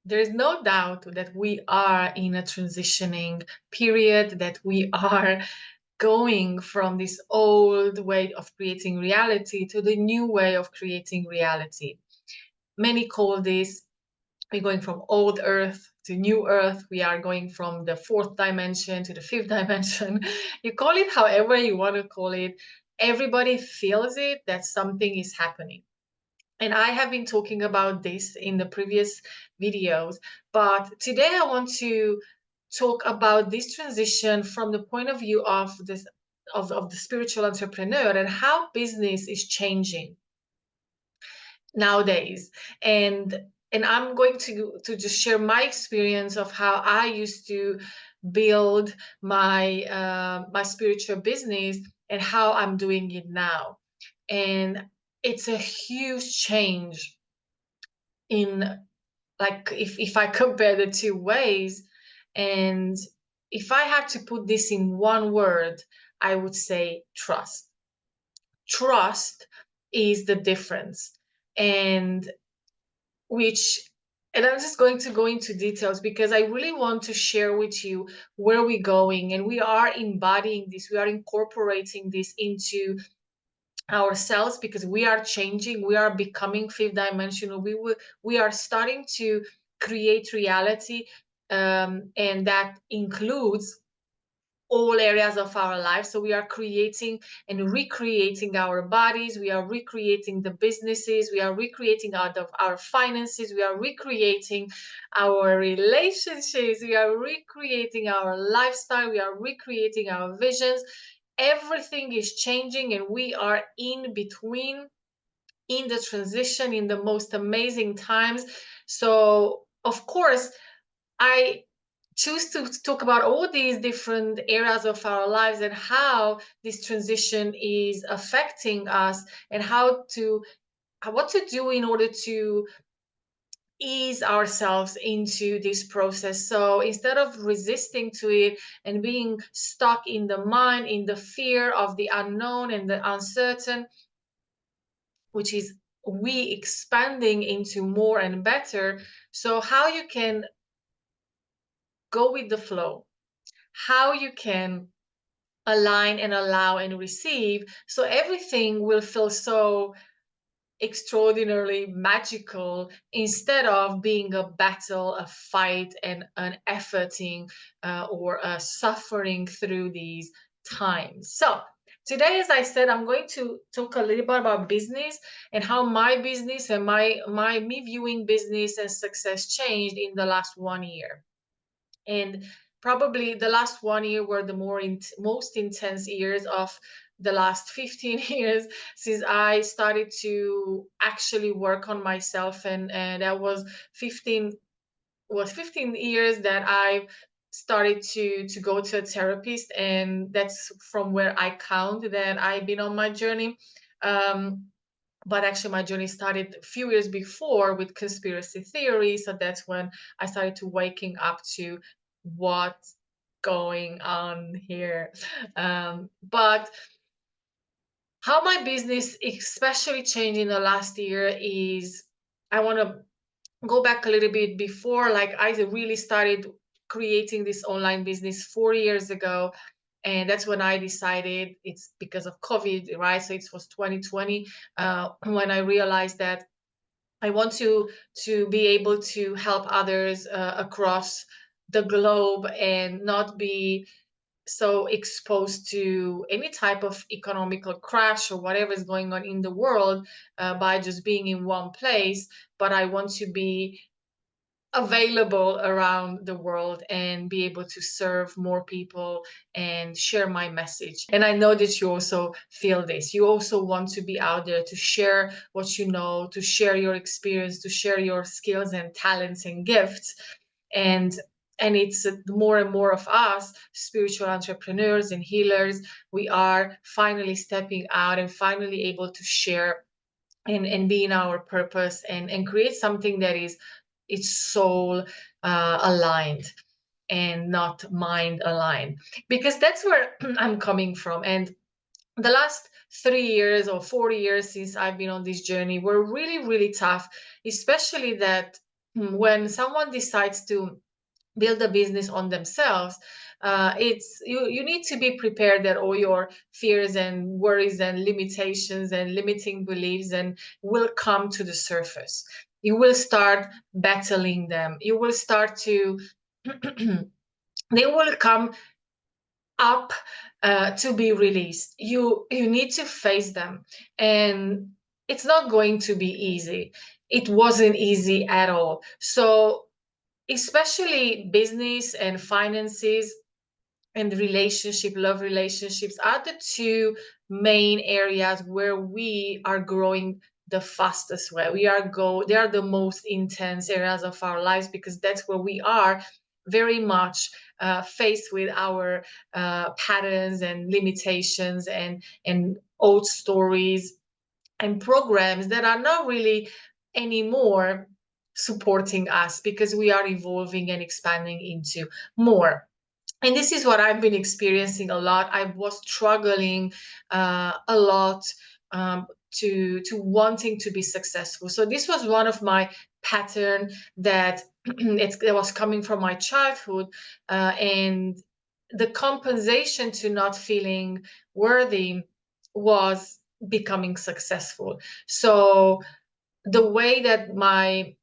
there is no doubt that we are in a transitioning period, that we are going from this old way of creating reality to the new way of creating reality. Many call this, we're going from old earth to new earth. We are going from the fourth dimension to the fifth dimension. You call it however you want to call it. Everybody feels it, that something is happening. And I have been talking about this in the previous videos, but today I want to talk about this transition from the point of view of this of the spiritual entrepreneur and how business is changing nowadays. And I'm going to just share my experience of how I used to build my spiritual business and how I'm doing it now. And it's a huge change in, like, if I compare the two ways. And if I had to put this in one word, I would say trust. Trust is the difference. And which and I'm just going to go into details because I really want to share with you where we're going, and we are embodying this, we are incorporating this into ourselves because we are changing, we are becoming fifth dimensional, we are starting to create reality, and that includes all areas of our life. So we are creating and recreating our bodies, we are recreating the businesses, we are recreating our finances, we are recreating our relationships, we are recreating our lifestyle, we are recreating our visions. Everything is changing, and we are in between, in the transition, in the most amazing times. So of course I choose to talk about all these different areas of our lives and how this transition is affecting us, and what to do in order to ease ourselves into this process. So instead of resisting to it and being stuck in the mind, in the fear of the unknown and the uncertain, which is we expanding into more and better. So how you can go with the flow, how you can align and allow and receive, so everything will feel so extraordinarily magical instead of being a battle, a fight, and an efforting or a suffering through these times. So today, as I said, I'm going to talk a little bit about business and how my business and me viewing business and success changed in the last 1 year. And probably the last 1 year were the most intense years of the last 15 years since I started to actually work on myself. And that was 15 years that I started to go to a therapist, and that's from where I count that I've been on my journey. But actually my journey started a few years before with conspiracy theory, so that's when I started to waking up to what's going on here. But how my business especially changed in the last year is, I want to go back a little bit before. Like, I really started creating this online business 4 years ago, and that's when I decided, it's because of COVID, right? So it was 2020 when I realized that I want to be able to help others across the globe and not be so exposed to any type of economical crash or whatever is going on in the world by just being in one place. But I want to be available around the world and be able to serve more people and share my message. And I know that you also feel this. You also want to be out there to share what you know, to share your experience, to share your skills and talents and gifts. And it's more and more of us, spiritual entrepreneurs and healers, we are finally stepping out and finally able to share and be in our purpose and create something that is, it's soul aligned and not mind aligned, because that's where I'm coming from. And the last 3 years or 4 years since I've been on this journey were really, really tough, especially that when someone decides to build a business on themselves, it's you need to be prepared that all your fears and worries and limitations and limiting beliefs and will come to the surface. You will start battling them. You will start to they will come up to be released. You need to face them, and it's not going to be easy. It wasn't easy at all. So especially business and finances and love relationships are the two main areas where we are growing the fastest way. They are the most intense areas of our lives, because that's where we are very much faced with our patterns and limitations and old stories and programs that are not really anymore supporting us, because we are evolving and expanding into more. And this is what I've been experiencing a lot. I was struggling a lot to wanting to be successful. So this was one of my pattern that it was coming from my childhood, and the compensation to not feeling worthy was becoming successful. So the way that my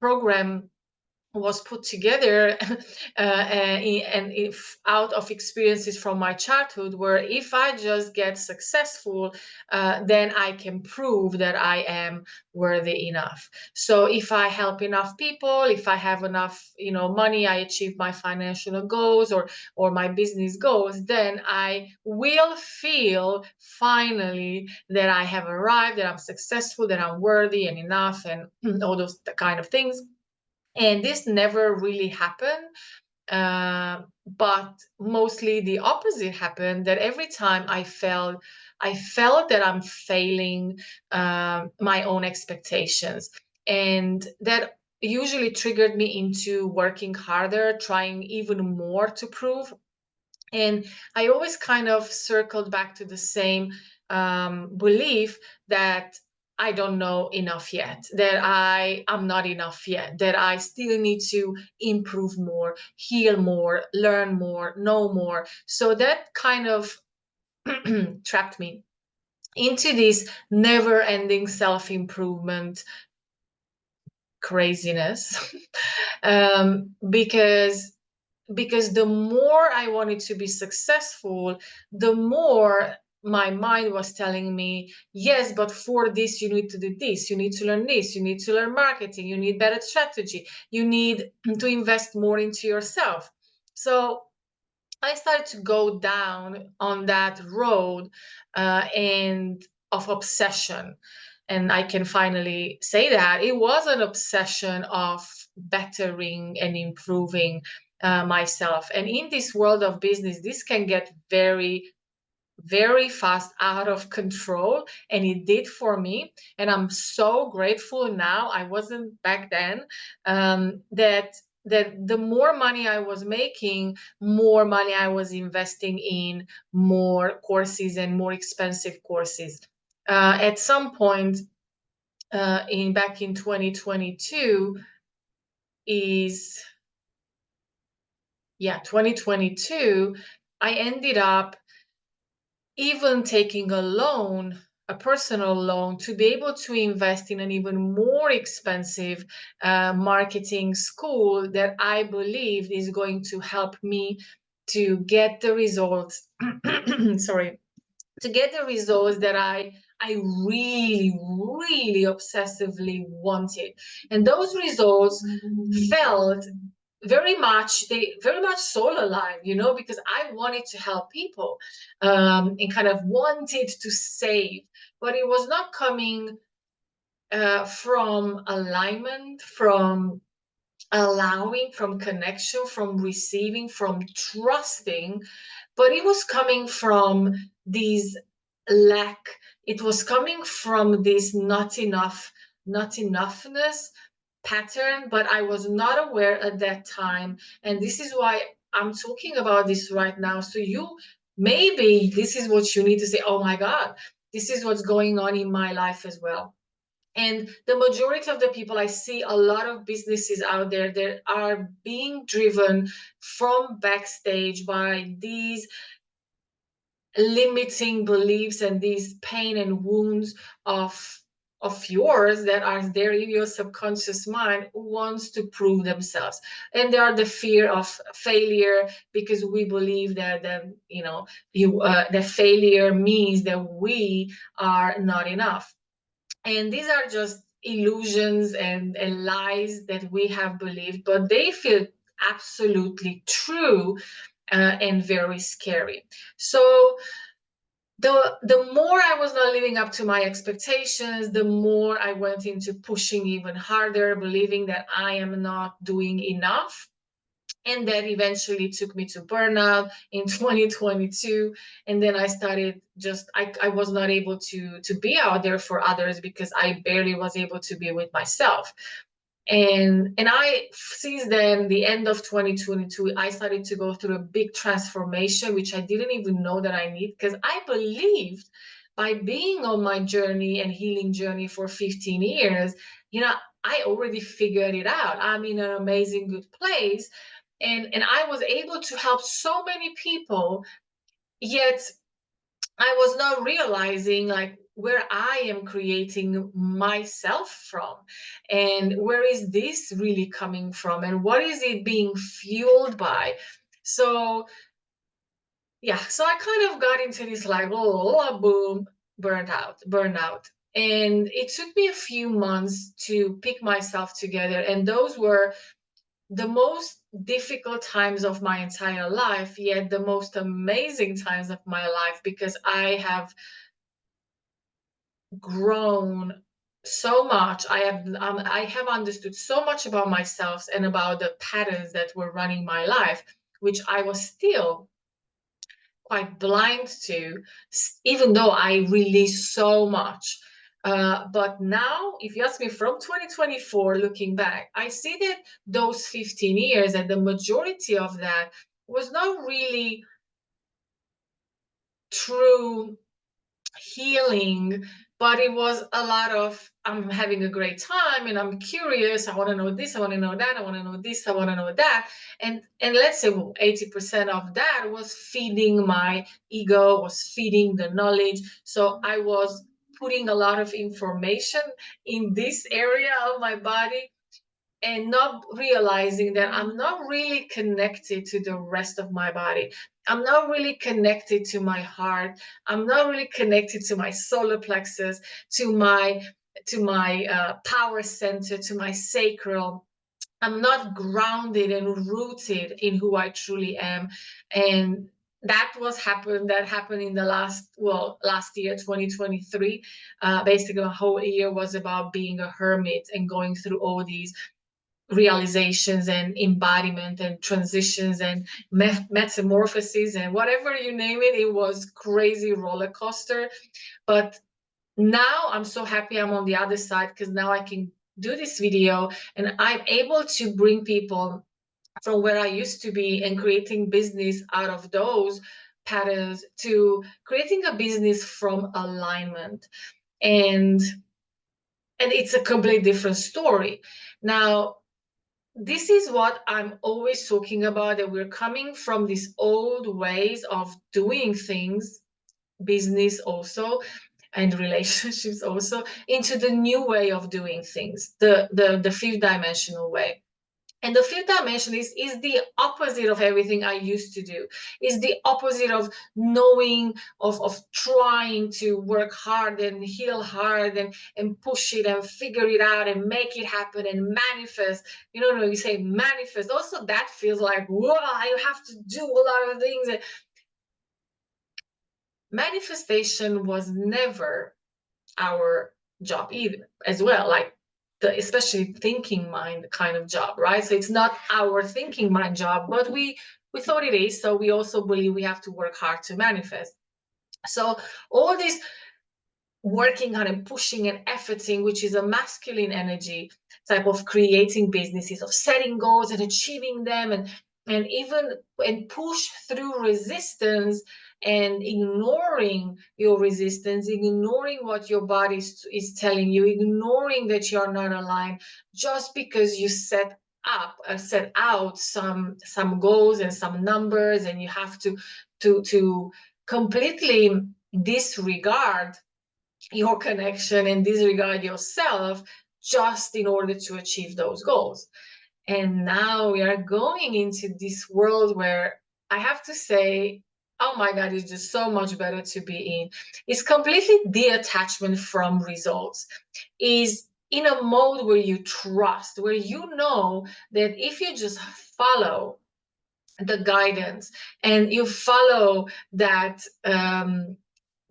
program was put together and if out of experiences from my childhood, where if I just get successful, then I can prove that I am worthy enough. So if I help enough people, if I have enough money, I achieve my financial goals or my business goals, then I will feel finally that I have arrived, that I'm successful, that I'm worthy and enough, and all those kind of things. And this never really happened, but mostly the opposite happened. That every time I felt that I'm failing my own expectations, and that usually triggered me into working harder, trying even more to prove. And I always kind of circled back to the same belief that I don't know enough yet, that I am not enough yet, that I still need to improve more, heal more, learn more, know more. So that kind of trapped me into this never ending self improvement craziness. Because the more I wanted to be successful, the more my mind was telling me, yes, but for this, you need to do this, you need to learn this, you need to learn marketing, you need better strategy, you need to invest more into yourself. So I started to go down on that road and of obsession. And I can finally say that it was an obsession of bettering and improving myself. And in this world of business, this can get very, very fast out of control, and it did for me. And I'm so grateful now, I wasn't back then, that the more money I was making, more money I was investing in more courses and more expensive courses. At some point in back in 2022 is 2022, I ended up even taking a loan, a personal loan, to be able to invest in an even more expensive marketing school that I believe is going to help me to get the results. Sorry, to get the results that I really, really obsessively wanted. And those results felt they very much soul alive, because I wanted to help people and kind of wanted to save, but it was not coming from alignment, from allowing, from connection, from receiving, from trusting, but it was coming from these lack. It was coming from this not enoughness pattern, but I was not aware at that time. And this is why I'm talking about this right now. So maybe this is what you need to say, oh my God, this is what's going on in my life as well. And the majority of the people, I see a lot of businesses out there that are being driven from backstage by these limiting beliefs and these pain and wounds of yours that are there in your subconscious mind, who wants to prove themselves. And they are the fear of failure, because we believe that the failure means that we are not enough. And these are just illusions and lies that we have believed, but they feel absolutely true, and very scary. So the more I was not living up to my expectations, the more I went into pushing even harder, believing that I am not doing enough. And that eventually took me to burnout in 2022. And then I started I was not able to be out there for others, because I barely was able to be with myself. And I, since then, the end of 2022, I started to go through a big transformation, which I didn't even know that I need, because I believed, by being on my journey and healing journey for 15 years, I already figured it out. I'm in an amazing good place. And I was able to help so many people, yet I was not realizing, like, where I am creating myself from, and where is this really coming from, and what is it being fueled by. So yeah, so I kind of got into this, like, oh, boom, burnout. And it took me a few months to pick myself together. And those were the most difficult times of my entire life, yet the most amazing times of my life, because I have grown so much. I have understood so much about myself and about the patterns that were running my life, which I was still quite blind to, even though I released so much. But now, if you ask me, from 2024, looking back, I see that those 15 years, and the majority of that, was not really true healing, but it was a lot of, I'm having a great time and I'm curious. I want to know this, I want to know that, I want to know this, I want to know that. And let's say, well, 80% of that was feeding my ego, was feeding the knowledge. So I was putting a lot of information in this area of my body, and not realizing that I'm not really connected to the rest of my body. I'm not really connected to my heart. I'm not really connected to my solar plexus, to my power center, to my sacral. I'm not grounded and rooted in who I truly am. And that happened in the last year, 2023. Basically, the whole year was about being a hermit and going through all these realizations and embodiment and transitions and metamorphoses and whatever you name it. It was crazy roller coaster. But now I'm so happy I'm on the other side, because now I can do this video and I'm able to bring people from where I used to be and creating business out of those patterns, to creating a business from alignment. And it's a completely different story. Now, this is what I'm always talking about, that we're coming from these old ways of doing things, business also, and relationships also, into the new way of doing things, the fifth dimensional way. And the fifth dimension is the opposite of everything I used to do. Is the opposite of knowing, of trying to work hard and heal hard and push it and figure it out and make it happen and manifest. When you say manifest, also that feels like, whoa, I have to do a lot of things. Manifestation was never our job either, as well, like the especially thinking mind kind of job, right? So it's not our thinking mind job, but we thought it is, so we also believe we have to work hard to manifest. So all this working on and pushing and efforting, which is a masculine energy type of creating businesses, of setting goals and achieving them, and even and push through resistance and ignoring your resistance, ignoring what your body is telling you, ignoring that you're not aligned, just because you set out some goals and some numbers, and you have to completely disregard your connection and disregard yourself just in order to achieve those goals. And now we are going into this world where I have to say, oh my God, it's just so much better to be in. It's completely detachment from results. Is in a mode where you trust, where you know that if you just follow the guidance and you follow that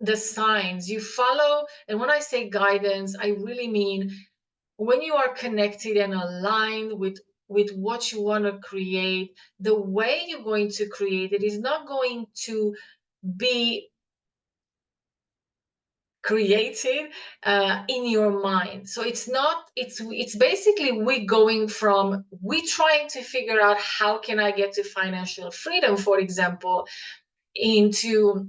the signs you follow, and when I say guidance, I really mean when you are connected and aligned with what you want to create, the way you're going to create it is not going to be created in your mind. So it's basically we going from we trying to figure out how can I get to financial freedom, for example, into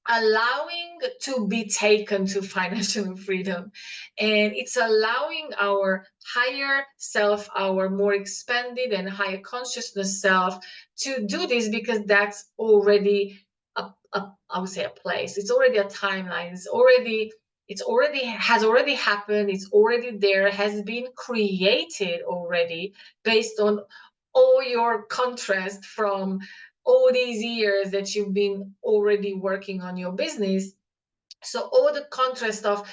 allowing to be taken to financial freedom. And it's allowing our higher self, our more expanded and higher consciousness self to do this, because that's already I would say a place. It's already a timeline. It's already has already happened. It's already there, has been created already based on all your contrast from all these years that you've been already working on your business. So all the contrast of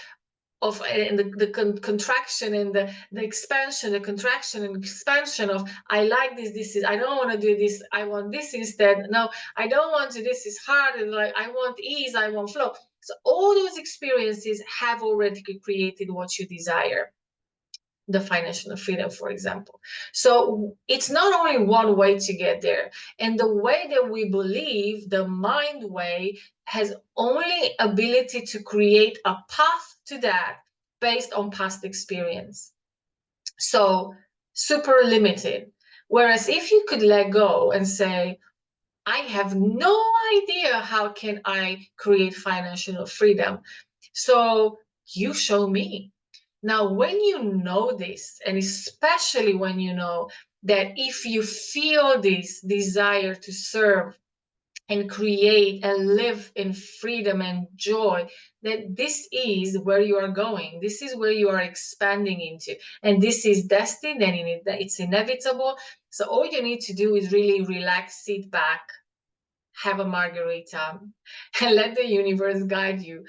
and the contraction and the expansion, the contraction and expansion of I like this is I don't want to do this, I want this instead. No, I don't want to, this is hard, and like I want ease, I want flow. So all those experiences have already created what you desire, the financial freedom, for example. So it's not only one way to get there. And the way that we believe, the mind way, has only ability to create a path to that based on past experience. So super limited. Whereas if you could let go and say, I have no idea how can I create financial freedom. So you show me. Now, when you know this, and especially when you know that if you feel this desire to serve and create and live in freedom and joy, that this is where you are going. This is where you are expanding into. And this is destined and it's inevitable. So all you need to do is really relax, sit back, have a margarita, and let the universe guide you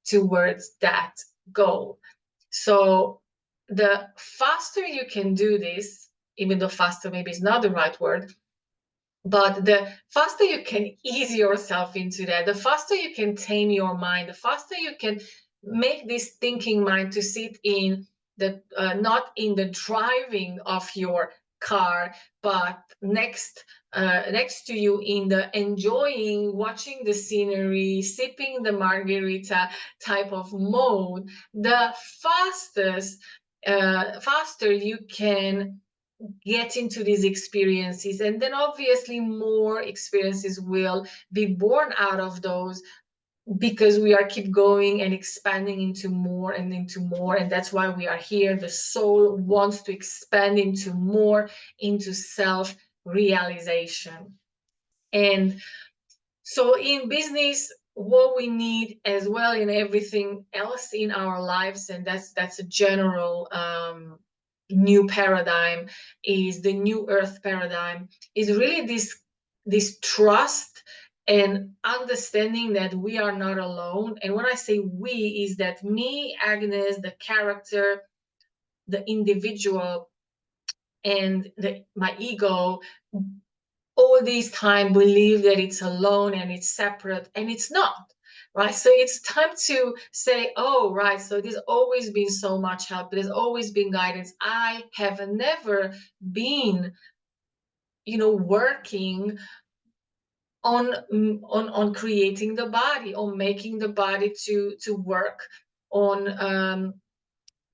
towards that goal. So the faster you can do this, even though faster maybe is not the right word, but the faster you can ease yourself into that, the faster you can tame your mind, the faster you can make this thinking mind to sit in the not in the driving of your car, but next to you in the enjoying, watching the scenery, sipping the margarita type of mode, the faster you can get into these experiences. And then obviously more experiences will be born out of those, because we are keep going and expanding into more and into more. And that's why we are here. The soul wants to expand into more, into self-realization. And so in business, what we need as well in everything else in our lives, and that's a general new paradigm, is the new earth paradigm, is really this trust and understanding that we are not alone. And when I say we, is that me, Agnes, the character, the individual, and my ego, all this time believe that it's alone and it's separate, and it's not, right? So it's time to say, oh, right, so there's always been so much help, there's always been guidance. I have never been, working on creating the body, on making the body to work, on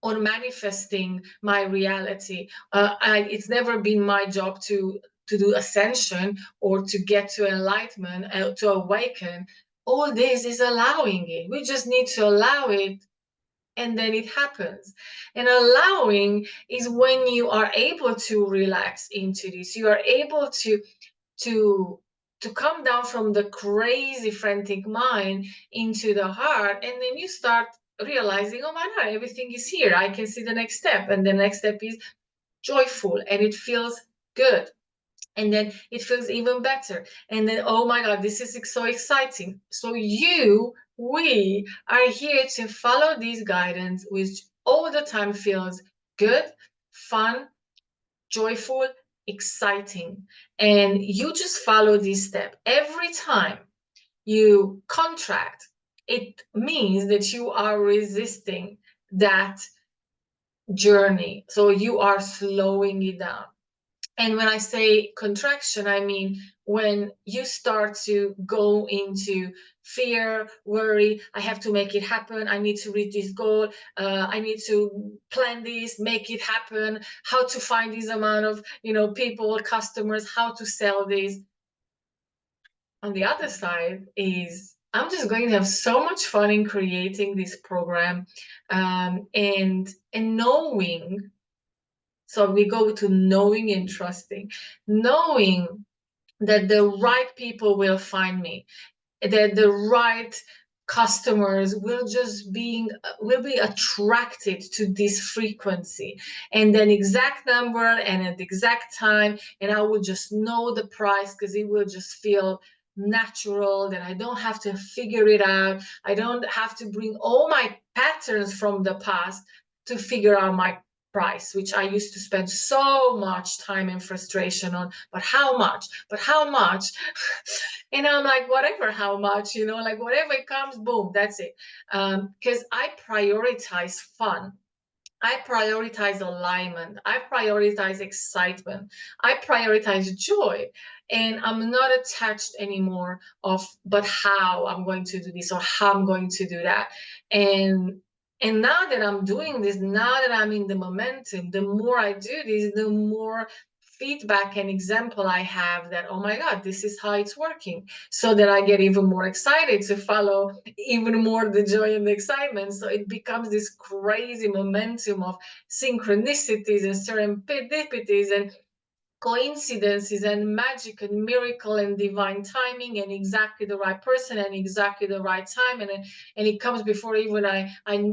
manifesting my reality. It's never been my job to do ascension or to get to enlightenment, to awaken. All this is allowing it. We just need to allow it, and then it happens. And allowing is when you are able to relax into this. You are able to to come down from the crazy frantic mind into the heart, and then you start realizing, oh my god, everything is here. I can see the next step, and the next step is joyful, and it feels good, and then it feels even better, and then oh my god, this is so exciting. So we are here to follow these guidance, which all the time feels good, fun, joyful, exciting. And you just follow this step every time you contract. It means that you are resisting that journey, so you are slowing it down. And when I say contraction, I mean when you start to go into fear, worry, I have to make it happen, I need to reach this goal, I need to plan this, make it happen, how to find this amount of, people, customers, how to sell this. On the other side is I'm just going to have so much fun in creating this program, and knowing. So we go to knowing and trusting, knowing that the right people will find me, that the right customers will be attracted to this frequency, and then exact number and at the exact time, and I will just know the price because it will just feel natural, that I don't have to figure it out, I don't have to bring all my patterns from the past to figure out my price, which I used to spend so much time and frustration on. But how much? But how much? And I'm like, whatever, how much, like whatever it comes, boom, that's it. Because I prioritize fun. I prioritize alignment. I prioritize excitement. I prioritize joy. And I'm not attached anymore of, but how I'm going to do this or how I'm going to do that. And and now that I'm doing this, now that I'm in the momentum, the more I do this, the more feedback and example I have that, oh my God, this is how it's working. So that I get even more excited to follow even more the joy and the excitement. So it becomes this crazy momentum of synchronicities and serendipities and coincidences and magic and miracle and divine timing and exactly the right person and exactly the right time, and it comes before even I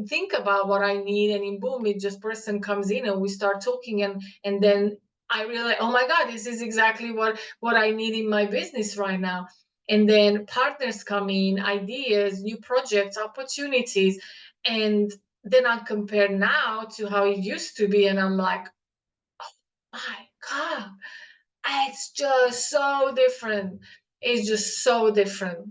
think about what I need, and in boom, it just person comes in and we start talking, and then I realize, oh my God, this is exactly what I need in my business right now. And then partners come in, ideas, new projects, opportunities, and then I compare now to how it used to be, and I'm like, my God, it's just so different. It's just so different.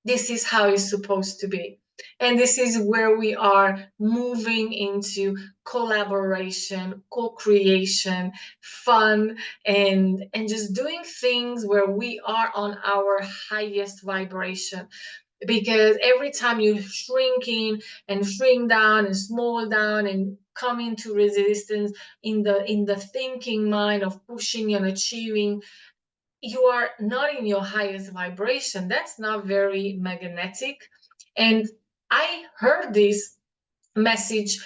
This is how it's supposed to be. And this is where we are moving into collaboration, co-creation, fun, and just doing things where we are on our highest vibration. Because every time you shrink in and shrink down and small down and come into resistance in the thinking mind of pushing and achieving, you are not in your highest vibration. That's not very magnetic. And I heard this message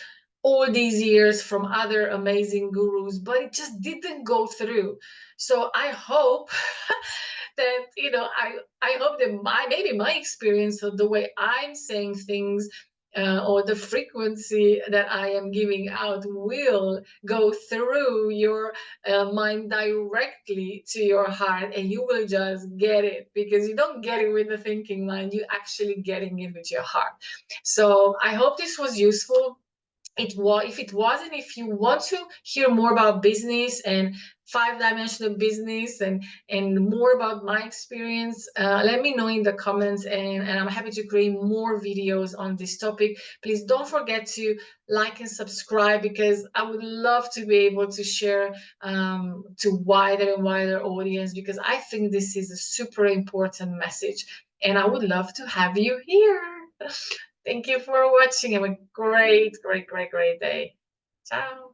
all these years from other amazing gurus, but it just didn't go through. So I hope that, I hope that maybe my experience or the way I'm saying things, or the frequency that I am giving out will go through your mind directly to your heart, and you will just get it, because you don't get it with the thinking mind, you actually getting it with your heart. So I hope this was useful. If it wasn't, if you want to hear more about business and five-dimensional business and more about my experience, let me know in the comments, and I'm happy to create more videos on this topic. Please don't forget to like and subscribe, because I would love to be able to share to wider and wider audience, because I think this is a super important message, and I would love to have you here. Thank you for watching. Have a great, great, great, great day. Ciao.